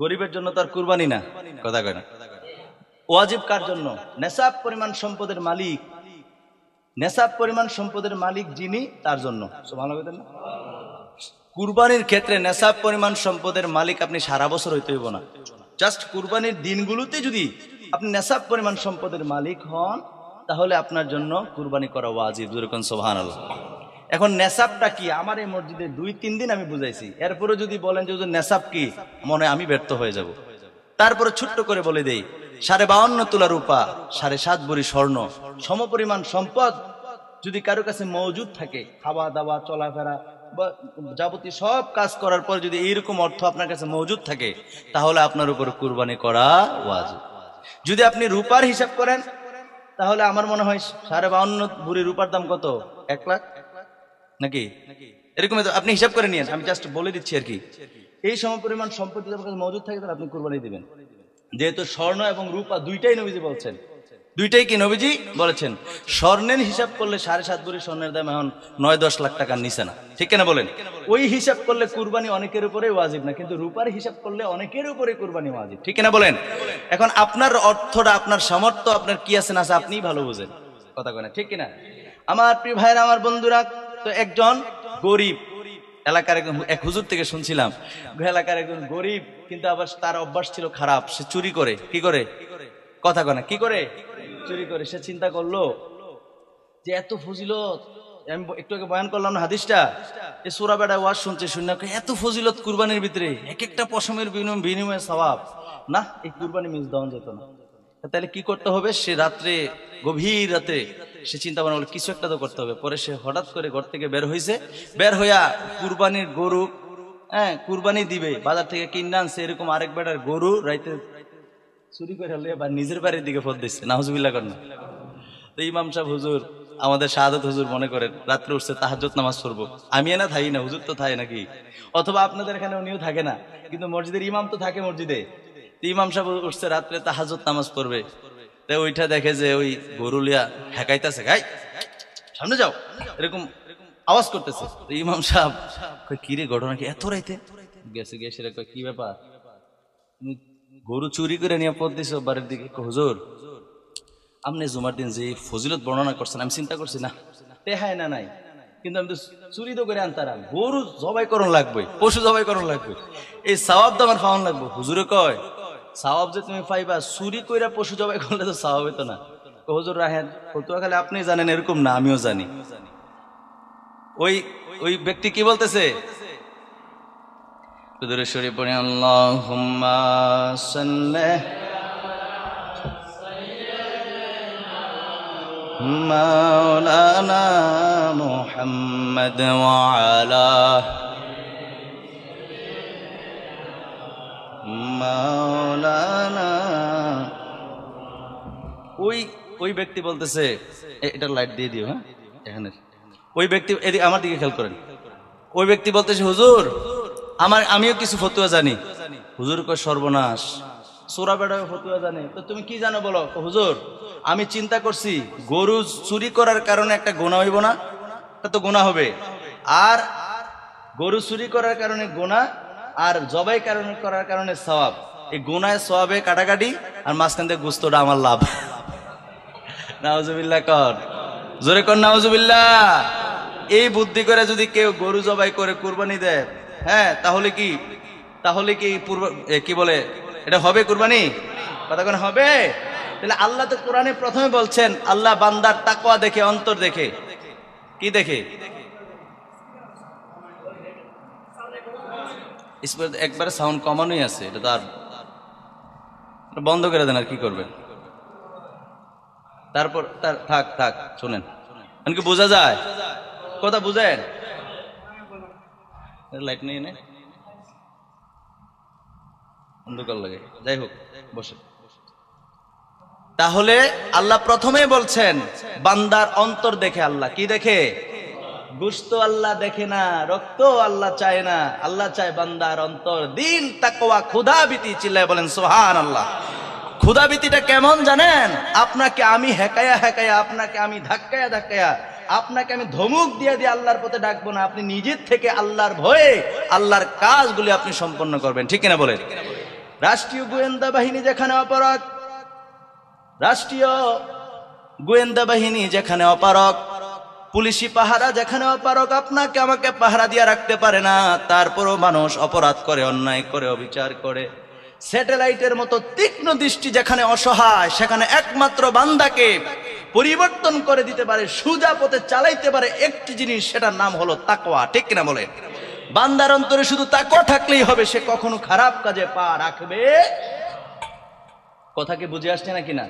গরিবের জন্য তো আর কুরবানি না, কথা কয় না। ওয়াজিব কার জন্য? নেসাব পরিমাণ সম্পদের মালিক, নেসাব পরিমাণ সম্পদের মালিক যিনি, তার জন্য। সুবহানাল্লাহ। কুরবানির ক্ষেত্রে নেসাব পরিমাণ সম্পদের মালিক আপনি সারা বছর হইতে হইব না, জাস্ট কুরবানির দিনগুলোতে যদি আপনি নেসাব পরিমাণ সম্পদের মালিক হন, তাহলে আপনার জন্য কুরবানি করা ওয়াজিব। যেরকম সুবহানাল্লাহ। এখন নেসাবটা কি? আমার এই মসজিদে 2-3 দিন আমি বুঝাইছি, এরপরে যদি বলেন যে নেসাব কি, মনে আমি ব্যর্থ হয়ে যাব। তারপরে ছোট্ট করে বলে দেই, 52.5 তোলা রূপা, 7.5 ভরি স্বর্ণ, সমপরিমাণ সম্পদ যদি কারো কাছে মজুদ থাকে, খাওয়া দাওয়া চলাফেরা বা যাবতীয় সব কাজ করার পর যদি এইরকম অর্থ আপনার কাছে মজুদ থাকে, তাহলে আপনার উপর কুরবানি করা ওয়াজিব। যদি আপনি রূপার হিসাব করেন, তাহলে আমার মনে হয় 52.5 ভরি রূপার দাম কত? 1 লাখ নাকি এরকম। আপনি হিসাব করে নিয়েন, আমি জাস্ট বলে দিচ্ছি আর কি। এই সমপরিমাণ সম্পত্তি যদি আপনার কাছে মজুদ থাকে, তাহলে আপনি কুরবানি দিবেন। যেহেতু স্বর্ণ এবং রূপা দুইটাই নবীজি বলছেন, দুইটাই কি নবীজি বলেছেন। স্বর্ণের হিসাব করলে 7.5 ভরি স্বর্ণের দাম এখন 9-10 লাখ টাকার নিচে না, ঠিক কিনা বলেন? ওই হিসাব করলে কুরবানি অনেকের উপরে ওয়াজিব না, কিন্তু রূপার হিসাব করলে অনেকের উপরে কুরবানি ওয়াজিব, ঠিক কিনা বলেন? এখন আপনার অর্থটা, আপনার সামর্থ্য, আপনার কি আছে না আছে আপনিই ভালো বুঝেন, কথা কয় না, ঠিক কিনা? আমার প্রিয় ভাইরা, আমার বন্ধুরা, তো একজন গরিব এলাকার এক হুজুর থেকে শুনছিলাম, এলাকার একজন গরিব, কিন্তু আবার তার অভ্যাস ছিল খারাপ, সে চুরি করে। কি করে? কথা কয় না, কি করে? চুরি করে। সে চিন্তা করলো যে এত ফজিলত, আমি একটু আগে বয়ান করলাম না হাদিসটা, এই সূরা বেড়া ওয়াজ শুনছে, শুনে এত ফজিলত কুরবানির ভিতরে, এক একটা পশমের বিনিময়ে সওয়াব, না এই কুরবানি মিস দেওয়া যেত না। তাহলে কি করতে হবে? সে রাত্রে, গভীর রাতে সে চিন্তা ভাবনা করলো কিছু একটা তো করতে হবে। পরে সে হঠাৎ করে ঘর থেকে বের হয়েছে, বের হইয়া কুরবানির গরু, কুরবানি দিবে, বাজার থেকে কিনে আনছে। এরকম আরেক বেটার গরু রাইতে চুরি করে হলে বা নিজের বাড়ির দিকে ফোন দিচ্ছে, নাউজুবিল্লাহ করেন। তো ইমাম সাহেব হুজুর, আমাদের শাহাদাত হুজুর মনে করেন রাত্রে উঠছে তাহাজ্জুদ নামাজ পড়বো, আমি না থাকি না, হুজুর তো থাকে নাকি, অথবা আপনাদের এখানে উনিও থাকে না, কিন্তু মসজিদের ইমাম তো থাকে মসজিদে। ইমাম সাহেব উঠছে রাত্রে তাহাজ্জুদ নামাজ পড়বে, তো ওইটা দেখে যে ওই গরুলিয়া হেকাইতেছে, গাই সামনে যাও, এরকম আওয়াজ করতেছে। তো ইমাম সাহেব কি রে, ঘটনা কি? এত রাইতে গেছে, গেছে কি ব্যাপার, গরু চুরি করে নিয়ে পথ দিছে বাড়ির দিকে। হুজুর, আপনি জুমার দিন যে ফজিলত বর্ণনা করছেন, আমি চিন্তা করছি না টেহাই না নাই, কিন্তু আমি তো চুরি তো করে আনতারাম, গরু জবাই করণ লাগবে, পশু জবাই করণ লাগবে, এই সওয়াব তো আমার খাওয়ান লাগবে। হুজুরে কয়, সওয়াব যে তুমি পাইবা, চুরি কইরা পশু জবাই করলে তো সওয়াব হইতো না। হুজুর রাহেন, ফতুয়া খালি আপনি জানেন এরকম না, আমিও জানি। ওই ওই ব্যক্তি কি বলতেছে? দুরূদ শরীফ পড়ে, আল্লাহুম্মা সাল্লি মাওলানা মুহাম্মদ ওয়া আলা মাওলানা। ওই ব্যক্তি বলতেছে, এটা লাইট দিয়ে দিও, হ্যাঁ এখানে। ওই ব্যক্তি এদিকে আমার দিকে খেয়াল করেন। ওই ব্যক্তি বলতেছে, হুজুর আমিও কিছু ফতুয়া জানি। হুজুর কয়, সর্বনাশ, সোরা বেড়াও ফতুয়া জানে, তো তুমি কি জানো বলো। হুজুর, আমি চিন্তা করছি গরু চুরি করার কারণে একটা গুনাহ হইব না, তা তো গুনাহ হবে, আর গরু চুরি করার কারণে গুনাহ, আর জবাই করার কারণে সওয়াব। এই গুনাহ সওয়াবে কাটাকাটি, আর মাঝখান থেকে গোশতটা আমার লাভ। নাউজুবিল্লাহ কর, জোরে কর নাউজুবিল্লাহ। এই বুদ্ধি করে যদি কেউ গরু জবাই করে কুরবানি দেয়, হ্যাঁ, তাহলে কি কি বলে, এটা হবে কুরবানি? কথা কোন হবে? তাহলে আল্লাহ তো কোরআনে প্রথমে বলছেন, আল্লাহ বান্দার তাকওয়া দেখে, অন্তর দেখে। কি দেখে? একবারে সাউন্ড কমানোই আছে, এটা তো আর বন্ধ করে দেন, আর কি করবেন। তারপর থাক শোনেন, কি বোঝা যায় কথা? বুঝেন? লাইট নেই না, অন্ধকার লাগে, যাই হোক বসে। তাহলে আল্লাহ প্রথমে বলছেন বান্দার অন্তর দেখে। আল্লাহ কি দেখে? গোশত আল্লাহ দেখে না, রক্ত আল্লাহ চায় না, আল্লাহ চায় বান্দার অন্তর। দিন তাকওয়া, ক্ষুধাভীতি, চিল্লায় বলেন সুবহানাল্লাহ। ক্ষুধাভীতিটা কেমন জানেন? আপনাকে আমি হেকায়া, আপনাকে আমি ধাক্কায়া, আপনাকে আমি ধমক দিয়ে আল্লাহর পথে ডাকবো না, আপনি নিজের থেকে আল্লাহর ভয়ে আল্লাহর কাজগুলি আপনি সম্পন্ন করবেন, ঠিক কিনা বলেন? রাষ্ট্রীয় গোয়েন্দা বাহিনী যেখানে অপারগ, রাষ্ট্রীয় গোয়েন্দা বাহিনী যেখানে অপারগ, পুলিশি পাহারা যেখানে অপারগ, আপনাকে আমাকে পাহারা দিয়ে রাখতে পারে না, তারপরও মানুষ অপরাধ করে, অন্যায় করে, অবিচার করে। স্যাটেলাইটের মতো তীক্ষ্ণ দৃষ্টি যেখানে অসহায়, সেখানে একমাত্র বান্দাকে পরিবর্তন করে দিতে পারে, সোজা পথে চালাইতে পারে একটি জিনিস, সেটার নাম হলো তাকওয়া। ঠিক কিনা বলে? বান্দার অন্তরে শুধু তাকওয়া থাকলেই হবে, সে কখনো খারাপ কাজে পা রাখবে। কথা কি বুঝে আসছে নাকি না?